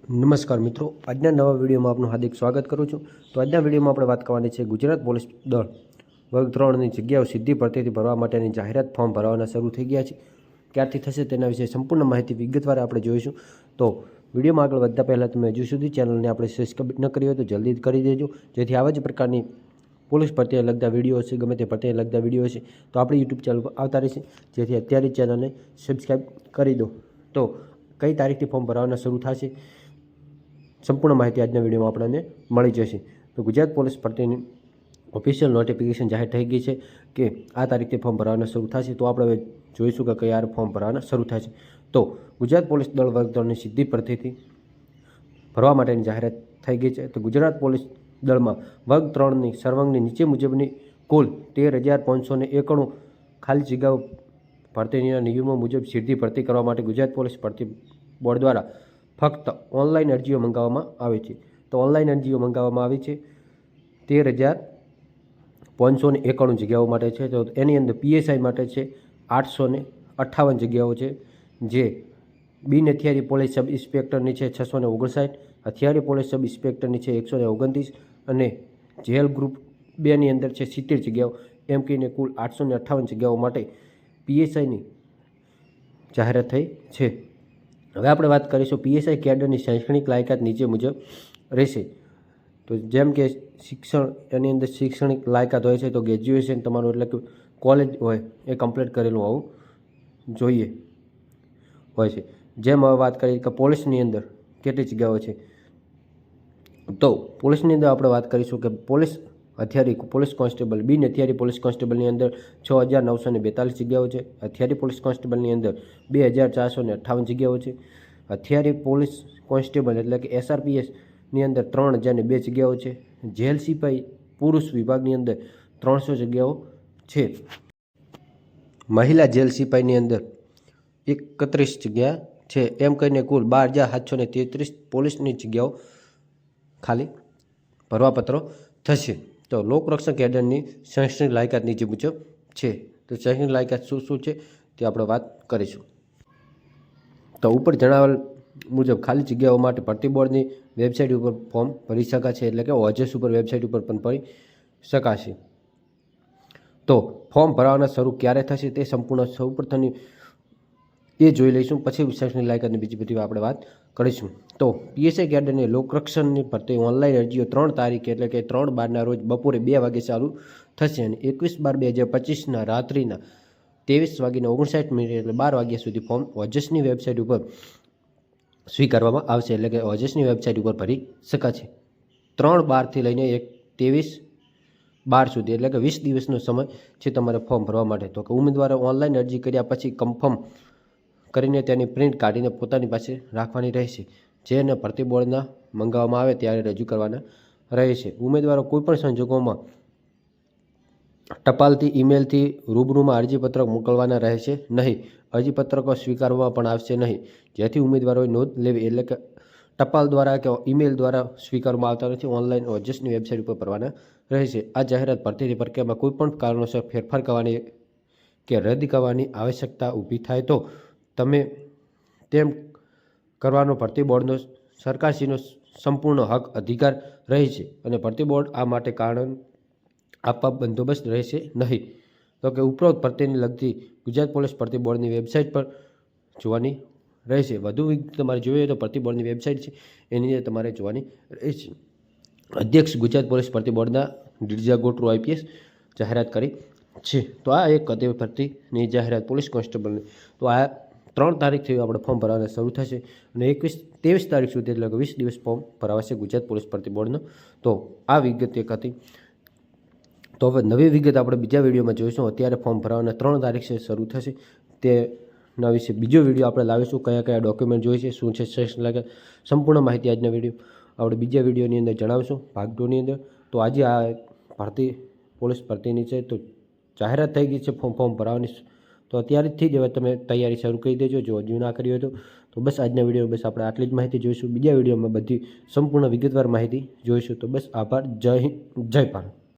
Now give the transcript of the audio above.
નમસ્કાર મિત્રો, આજના નવા વિડીયોમાં આપનું હાર્દિક સ્વાગત કરું છું। તો આજના વિડીયોમાં આપણે વાત કરવાની છે ગુજરાત પોલીસ દળ વર્ગ 3ની જગ્યાઓ સીધી ભરતીથી ભરવા માટેની જાહેરાત ફોર્મ ભરવાના શરૂ થઈ ગયા છે। ક્યારથી થશે તેના વિશે સંપૂર્ણ માહિતી વિગતવાર આપણે જોઈશું। તો વિડીયોમાં આગળ વધતા પહેલાં તમે હજુ સુધી ચેનલને આપણે સબસ્ક્રાઇબ ન કરી હોય તો જલ્દી કરી દેજો, જેથી આવા જ પ્રકારની પોલીસ ભરતીને લગતા વિડીયો હશે, ગમે તે ભરતીને લગતા વિડીયો હશે તો આપણી યુટ્યુબ ચેનલ પર આવતા રહેશે, જેથી અત્યારે ચેનલને સબસ્ક્રાઇબ કરી દો। તો કઈ તારીખથી ફોર્મ ભરવાના શરૂ થશે સંપૂર્ણ માહિતી આજના વિડીયોમાં આપણને મળી જશે। તો ગુજરાત પોલીસ ભરતીની ઓફિશિયલ નોટિફિકેશન જાહેર થઈ ગઈ છે કે આ તારીખથી ફોર્મ ભરવાના શરૂ થશે। તો આપણે હવે જોઈશું કે કયા ફોર્મ ભરવાના શરૂ થશે। તો ગુજરાત પોલીસ દળ વર્ગ 3ની સીધી ભરતીથી ભરવા માટેની જાહેરાત થઈ ગઈ છે। તો ગુજરાત પોલીસ દળમાં વર્ગ 3ની સર્વાંગની નીચે મુજબની કુલ 13,591 ખાલી જગ્યાઓ ભરતીના નિયમો મુજબ સીધી ભરતી કરવા માટે ગુજરાત પોલીસ ભરતી બોર્ડ દ્વારા ફક્ત ઓનલાઈન અરજીઓ મંગાવવામાં આવે છે। તો ઓનલાઈન અરજીઓ મંગાવવામાં આવી છે 13,591 જગ્યાઓ માટે છે। તો એની અંદર પીએસઆઈ માટે છે 858 જગ્યાઓ છે, જે બિન હથિયારી પોલીસ સબ ઇન્સ્પેક્ટરની છે 659, હથિયારી પોલીસ સબ ઇન્સ્પેક્ટરની છે 129 અને જેલ ગ્રુપ 2ની અંદર છે 70 જગ્યાઓ, એમ કહીને કુલ 858 જગ્યાઓ માટે પીએસઆઈની જાહેરાત થઈ છે। હવે આપણે વાત કરીશું પીએસઆઈ કેડરની શૈક્ષણિક લાયકાત નીચે મુજબ રહેશે। તો જેમ કે શિક્ષણ, એની અંદર શૈક્ષણિક લાયકાત હોય છે તો ગ્રેજ્યુએશન તમારું એટલે કે કોલેજ હોય એ કમ્પ્લીટ કરેલું હોવું જોઈએ હોય છે। જેમ હવે વાત કરીએ કે પોલીસની અંદર કેટલી જગ્યાઓ છે, તો પોલીસની અંદર આપણે વાત કરીશું કે પોલીસ હથિયારી પોલીસ કોન્સ્ટેબલ, બિન હથિયારી પોલીસ કોન્સ્ટેબલની અંદર 6,942 જગ્યાઓ છે, હથિયારી પોલીસ કોન્સ્ટેબલની અંદર 2,458 જગ્યાઓ છે, હથિયારી પોલીસ કોન્સ્ટેબલ એટલે કે એસઆરપીએસની અંદર 3,002 જગ્યાઓ છે, જેલ સિપાઈ પુરુષ વિભાગની અંદર 300 જગ્યાઓ છે, મહિલા જેલ સિપાઈની અંદર 31 જગ્યા છે, એમ કહીને કુલ 12,733 પોલીસની જગ્યાઓ ખાલી ભરવાપત્રો થશે। તો લોકરક્ષક કેડરની શૈક્ષણિક લાયકાત નીચે મુજબ છે। તો શૈક્ષણિક લાયકાત શું છે તે આપણે વાત કરીશું। તો ઉપર જણાવેલ મુજબ ખાલી જગ્યાઓ માટે ભરતી બોર્ડની વેબસાઇટ ઉપર ફોર્મ ભરી શકાશે, એટલે કે ઓજસ ઉપર વેબસાઇટ ઉપર પણ ભરી શકાશે। તો ફોર્મ ભરવાના શરૂ ક્યારે થશે તે સંપૂર્ણ સૌપ્રથમની એ જોઈ લઈશું, પછી શૈક્ષણિક લાયકાતની બીજી બધી આપણે વાત કરીશું। તો પીએસઆઈ કેડરની લોકરક્ષણની ભરતી ઓનલાઈન અરજીઓ 3 તારીખે એટલે કે 3/12ના રોજ બપોરે 2 વાગે ચાલુ થશે અને 21/12/2025ના રાત્રિના 23:59 એટલે 12 વાગ્યા સુધી ફોર્મ ઓજસની વેબસાઇટ ઉપર સ્વીકારવામાં આવશે, એટલે કે ઓજસની વેબસાઇટ ઉપર ભરી શકાશે। 3/12થી લઈને 23/12 સુધી એટલે કે 20 દિવસનો સમય છે તમારે ફોર્મ ભરવા માટે। તો ઉમેદવારો ઓનલાઈન અરજી કર્યા પછી કન્ફર્મ કરીને તેની પ્રિન્ટ કાઢીને પોતાની પાસે રાખવાની રહેશે, જેને ભરતી બોર્ડના મંગાવવામાં આવે ત્યારે રજૂ કરવાના રહેશે। ઉમેદવારો કોઈપણ સંજોગોમાં ટપાલથી, ઈમેલથી, રૂબરૂમાં અરજીપત્રક મોકલવાના રહેશે નહીં। અરજીપત્રકો સ્વીકારવામાં પણ આવશે નહીં, જેથી ઉમેદવારોએ નોંધ લેવી, એટલે કે ટપાલ દ્વારા કે ઈમેલ દ્વારા સ્વીકારવામાં આવતા નથી, ઓનલાઈન ઓજસની વેબસાઇટ ઉપર ભરવાના રહેશે। આ જાહેરાત ભરતીની પ્રક્રિયામાં કોઈપણ કારણોસર ફેરફાર કરવાની કે રદ કરવાની આવશ્યકતા ઊભી થાય તો તમે તેમ કરવાનો ભરતી બોર્ડનો સરકારશ્રીનો સંપૂર્ણ હક અધિકાર રહેશે અને ભરતી બોર્ડ આ માટે કારણ આપવા બંદોબસ્ત રહેશે નહીં। તો કે ઉપરોક્ત ભરતીને લગતી ગુજરાત પોલીસ ભરતી બોર્ડની વેબસાઇટ પર જોવાની રહેશે। વધુ વિગત તમારે જોઈએ તો ભરતી બોર્ડની વેબસાઇટ છે એની અંદર તમારે જોવાની રહેશે। અધ્યક્ષ ગુજરાત પોલીસ ભરતી બોર્ડના ગિરજા ગોટરુ આઈપીએસ જાહેરાત કરી છે। તો આ એક હતી ભરતીની જાહેરાત પોલીસ કોન્સ્ટેબલની। તો આ 3 તારીખથી આપણે ફોર્મ ભરવાના શરૂ થશે અને 23 તારીખ સુધી એટલે કે 20 દિવસ ફોર્મ ભરાવાશે ગુજરાત પોલીસ ભરતી બોર્ડનો। તો આ વિગત એક હતી। તો હવે નવી વિગત આપણે બીજા વિડીયોમાં જોઈશું। અત્યારે ફોર્મ ભરવાના 3 તારીખે શરૂ થશે, તેના વિશે બીજો વિડીયો આપણે લાવીશું, કયા કયા ડોક્યુમેન્ટ જોઈશે, શું છે શૈક્ષણિક લાયકાત, સંપૂર્ણ માહિતી આજના વિડીયો આપણે બીજા વિડીયોની અંદર જણાવીશું, ભાગ 2ની અંદર। તો આજે આ ભરતી પોલીસ ભરતીની છે તો જાહેરાત થઈ ગઈ છે ફોર્મ ભરવાની, તો અત્યારથી જ હવે તમે તૈયારી શરૂ કરી દેજો જો હજુ ના કરી હોય તો બસ આજના વિડીયો બસ આપણે આટલી જ માહિતી જોઈશું। બીજા વિડીયોમાં બધી સંપૂર્ણ વિગતવાર માહિતી જોઈશું। તો બસ આભાર, જય હિન્દ, જય ભારત।